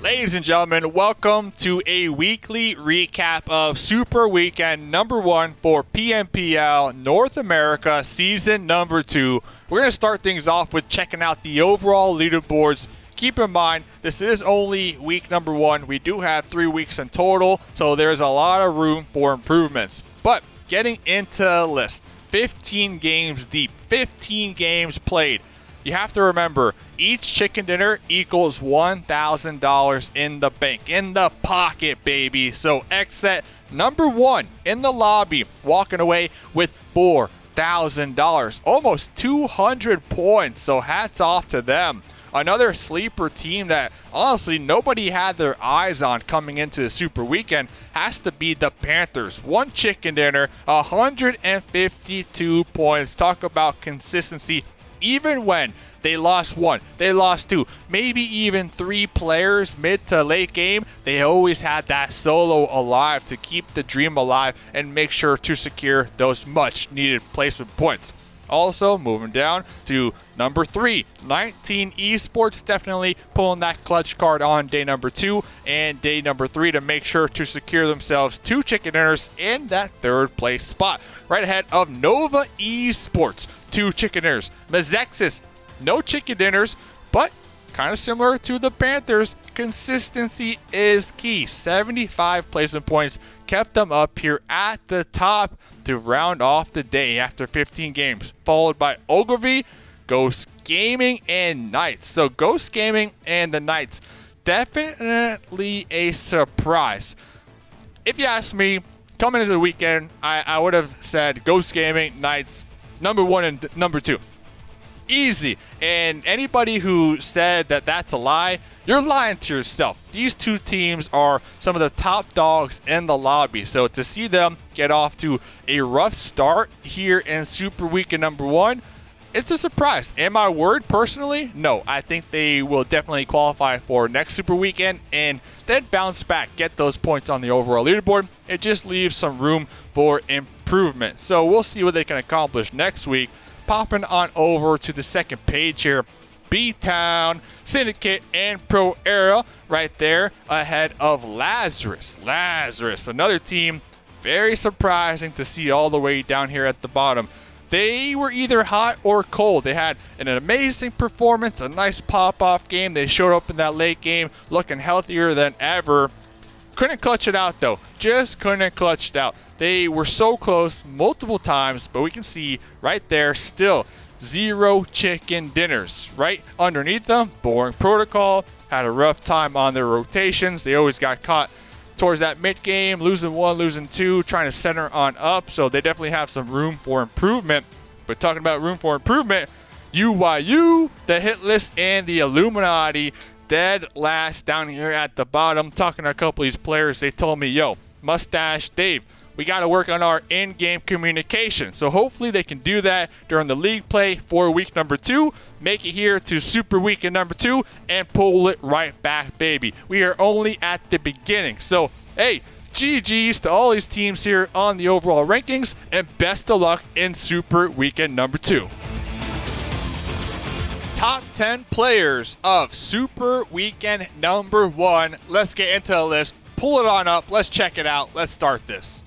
Ladies and gentlemen, welcome to a weekly recap of Super Weekend number 1 for PMPL North America Season number 2. We're going to start things off with checking out the overall leaderboards. Keep in mind, this is only week number 1. We do have 3 weeks in total, so there's a lot of room for improvements. But getting into the list, 15 games deep, 15 games played. You have to remember, each chicken dinner equals $1,000 in the bank, in the pocket, baby. So exit number 1 in the lobby, walking away with $4,000, almost 200 points. So hats off to them. Another sleeper team that honestly nobody had their eyes on coming into the Super Weekend has to be the Panthers. 1 chicken dinner, 152 points. Talk about consistency. Even when they lost 1, they lost 2, maybe even 3 players mid to late game, they always had that solo alive to keep the dream alive and make sure to secure those much needed placement points. Also, moving down to number 3, 19 Esports, definitely pulling that clutch card on day number 2 and day number 3 to make sure to secure themselves 2 chicken dinners in that 3rd place spot. Right ahead of Nova Esports, 2 chicken dinners. Mazexis, no chicken dinners, but kind of similar to the Panthers, consistency is key. 75 placement points kept them up here at the top to round off the day after 15 games, followed by Ogilvy, Ghost Gaming, and Knights. So Ghost Gaming and the Knights, definitely a surprise. If you ask me, coming into the weekend, I would have said Ghost Gaming, Knights, number 1 and number 2. Easy. And anybody who said that that's a lie, you're lying to yourself. These 2 teams are some of the top dogs in the lobby. So to see them get off to a rough start here in Super Weekend number 1, it's a surprise. Am I worried personally? No. I think they will definitely qualify for next Super Weekend and then bounce back, get those points on the overall leaderboard. It just leaves some room for improvement. So we'll see what they can accomplish next week. Popping on over to the second page here, B-Town, Syndicate, and Pro Era right there ahead of Lazarus. Another team, very surprising to see all the way down here at the bottom. They were either hot or cold. They had an amazing performance, a nice pop-off game. They showed up in that late game looking healthier than ever. Couldn't clutch it out though. Just couldn't clutch it out. They were so close multiple times, but we can see right there still 0 chicken dinners. Right underneath them, Boring Protocol had a rough time on their rotations. They always got caught towards that mid game, losing 1, losing 2, trying to center on up. So they definitely have some room for improvement. But talking about room for improvement, UYU, the Hit List, and the Illuminati dead last down here at the bottom. Talking to a couple of these players, they told me, yo, Mustache Dave, we got to work on our in-game communication. So hopefully they can do that during the league play for week number 2. Make it here to Super Weekend number 2 and pull it right back, baby. We are only at the beginning. So, hey, GG's to all these teams here on the overall rankings, and best of luck in Super Weekend number 2. Top 10 players of Super Weekend number 1. Let's get into the list. Pull it on up. Let's check it out. Let's start this.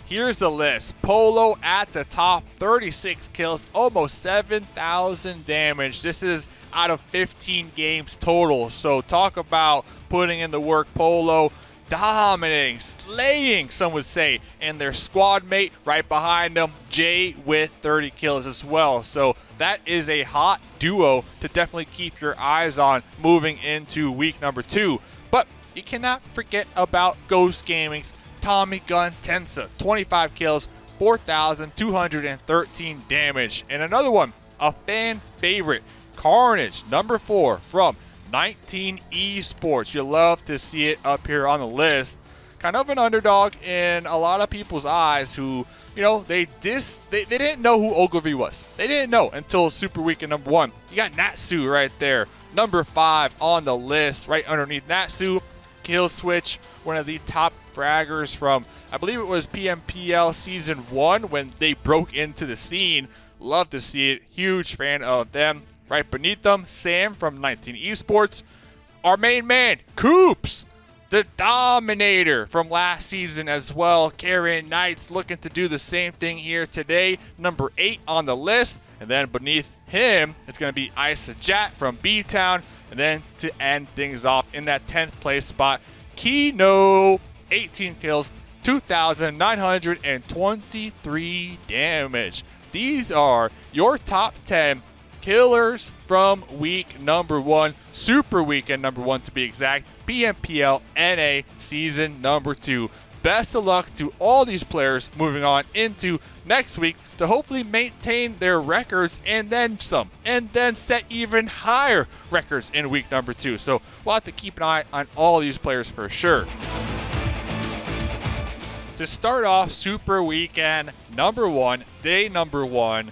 Here's the list. Polo at the top, 36 kills, almost 7,000 damage. This is out of 15 games total. So talk about putting in the work. Polo dominating, slaying, some would say, and their squad mate right behind them, Jay, with 30 kills as well. So that is a hot duo to definitely keep your eyes on moving into week number 2. But you cannot forget about Ghost Gaming's Tommy Gun Tensa, 25 kills, 4,213 damage. And another one, a fan favorite, Carnage, number 4 from 19 Esports. You love to see it up here on the list. Kind of an underdog in a lot of people's eyes who, you know, they didn't know who Ogilvy was. They didn't know until Super Weekend number 1. You got Natsu right there, number 5 on the list, right underneath Natsu. Kill Switch, one of the top fraggers from, I believe it was PMPL Season 1 when they broke into the scene. Love to see it. Huge fan of them. Right beneath them, Sam from 19 Esports. our main man, Coops, the Dominator from last season as well. Carrying Knights, looking to do the same thing here today. Number 8 on the list. And then beneath him, it's going to be Isajat from B-Town. And then to end things off in that 10th place spot, Kino, 18 kills, 2,923 damage. These are your top 10 killers from week number 1, Super Weekend number 1 to be exact, PMPL NA season number 2. Best of luck to all these players moving on into next week to hopefully maintain their records and then some, and then set even higher records in week number 2. So we'll have to keep an eye on all these players for sure. To start off Super Weekend number 1, day number 1,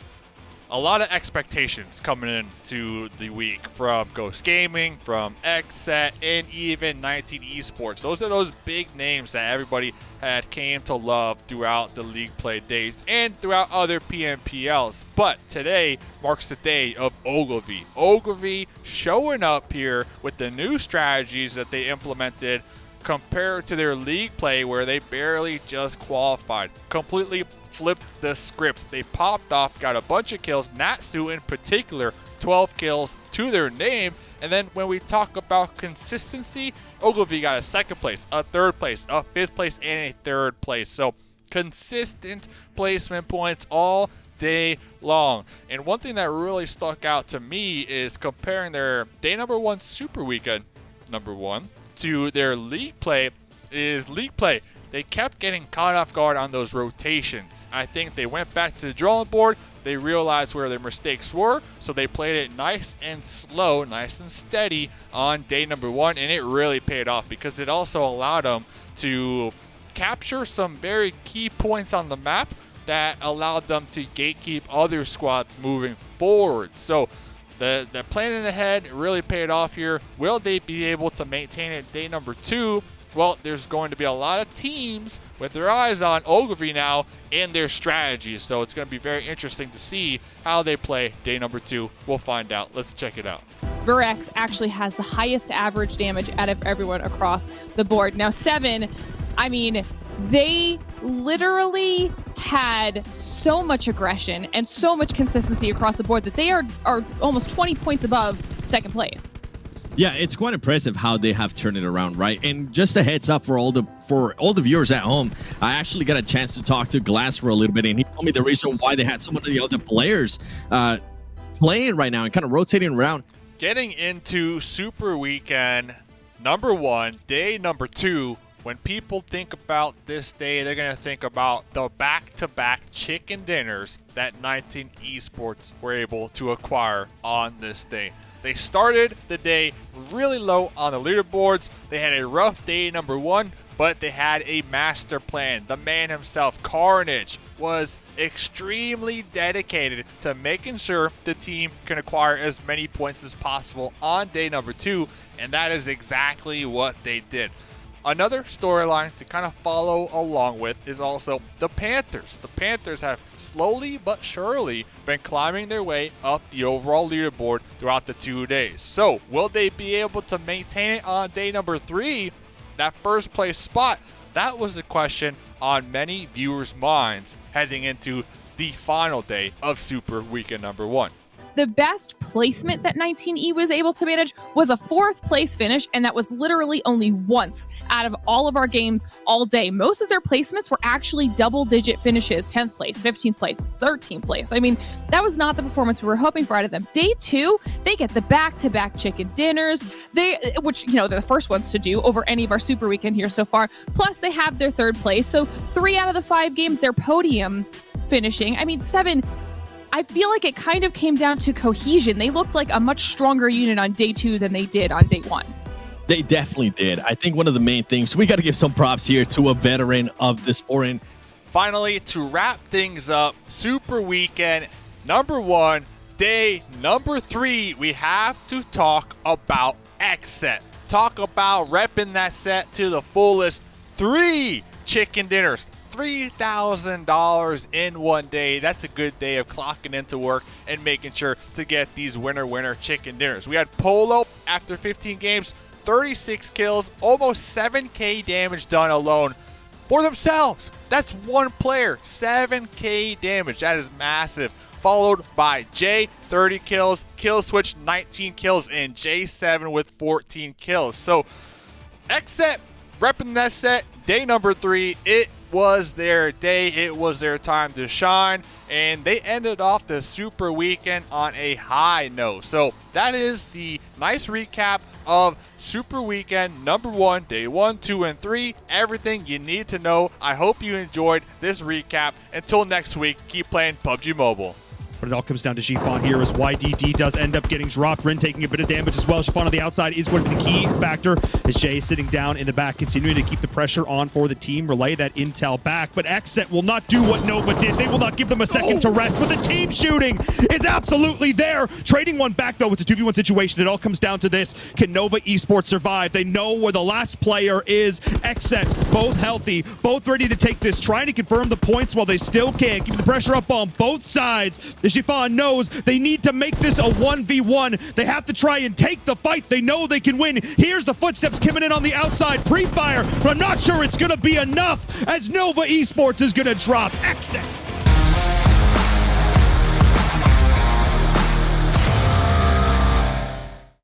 a lot of expectations coming into the week from Ghost Gaming, from XSET, and even 19 Esports. Those are those big names that everybody had came to love throughout the league play days and throughout other PMPLs. But today marks the day of Ogilvy. Ogilvy showing up here with the new strategies that they implemented compared to their league play where they barely just qualified. Completely flipped the script. They popped off, got a bunch of kills, Natsu in particular, 12 kills to their name. And then when we talk about consistency, Ogilvy got a 2nd place, a 3rd place, a 5th place, and a 3rd place. So consistent placement points all day long. And one thing that really stuck out to me is comparing their day number 1 Super Weekend number 1 to their league play. They kept getting caught off guard on those rotations. I think they went back to the drawing board. They realized where their mistakes were, so they played it nice and slow, nice and steady on day number 1, and it really paid off because it also allowed them to capture some very key points on the map that allowed them to gatekeep other squads moving forward. So the planning ahead really paid off here. Will they be able to maintain it day number 2? Well, there's going to be a lot of teams with their eyes on Ogilvy now and their strategies. So it's going to be very interesting to see how they play day number 2. We'll find out. Let's check it out. Verx actually has the highest average damage out of everyone across the board. Now, 7, I mean, they literally had so much aggression and so much consistency across the board that they are almost 20 points above 2nd place. Yeah, it's quite impressive how they have turned it around, right? And just a heads up for all the viewers at home, I actually got a chance to talk to Glass for a little bit, and he told me the reason why they had some of the other players playing right now and kind of rotating around. Getting into Super Weekend number 1, day number 2, when people think about this day, they're going to think about the back-to-back chicken dinners that 19 Esports were able to acquire on this day. They started the day really low on the leaderboards. They had a rough day number 1, but they had a master plan. The man himself, Carnage, was extremely dedicated to making sure the team can acquire as many points as possible on day number 2, and that is exactly what they did. Another storyline to kind of follow along with is also the Panthers. The Panthers have slowly but surely been climbing their way up the overall leaderboard throughout the 2 days. So will they be able to maintain it on day number 3, that 1st place spot? That was the question on many viewers' minds heading into the final day of Super Weekend number 1. The best placement that 19E was able to manage was a 4th place finish, and that was literally only once out of all of our games all day. Most of their placements were actually double-digit finishes, 10th place, 15th place, 13th place. I mean, that was not the performance we were hoping for out of them. Day 2, they get the back-to-back chicken dinners, which, you know, they're the first ones to do over any of our Super Weekend here so far. Plus, they have their 3rd place, so 3 out of the 5 games, they're podium finishing. I mean, 7... I feel like it kind of came down to cohesion. They looked like a much stronger unit on day 2 than they did on day 1. They definitely did. I think one of the main things, we got to give some props here to a veteran of the sport. And finally, to wrap things up, Super Weekend number 1, day number 3, we have to talk about XSET. Talk about repping that set to the fullest. 3 chicken dinners. $3,000 in one day. That's a good day of clocking into work and making sure to get these winner chicken dinners. We had Polo after 15 games, 36 kills, almost 7k damage done alone for themselves. That's one player, 7k damage. That is massive. Followed by Jay, 30 kills, Kill Switch, 19 kills, and J7 with 14 kills. So, Xset repping that set, day number 3. It was their day. It was their time to shine. And they ended off the Super Weekend on a high note. So, that is the nice recap of Super Weekend number 1, day 1, 2, and 3. Everything you need to know. I hope you enjoyed this recap. Until next week, keep playing PUBG Mobile. But it all comes down to Chiffon here as YDD does end up getting dropped. Rin taking a bit of damage as well. Chiffon on the outside is going to be the key factor as Jay sitting down in the back, continuing to keep the pressure on for the team, relay that intel back. But Xset will not do what Nova did. They will not give them a second to rest. But the team shooting is absolutely there. Trading one back, though. It's a 2v1 situation. It all comes down to this. Can Nova Esports survive? They know where the last player is. Xset, both healthy, both ready to take this, trying to confirm the points while they still can. Keep the pressure up on both sides. The Chiffon knows they need to make this a 1v1. They have to try and take the fight. They know they can win. Here's the footsteps coming in on the outside. Pre-fire, but I'm not sure it's going to be enough as Nova Esports is going to drop Xset.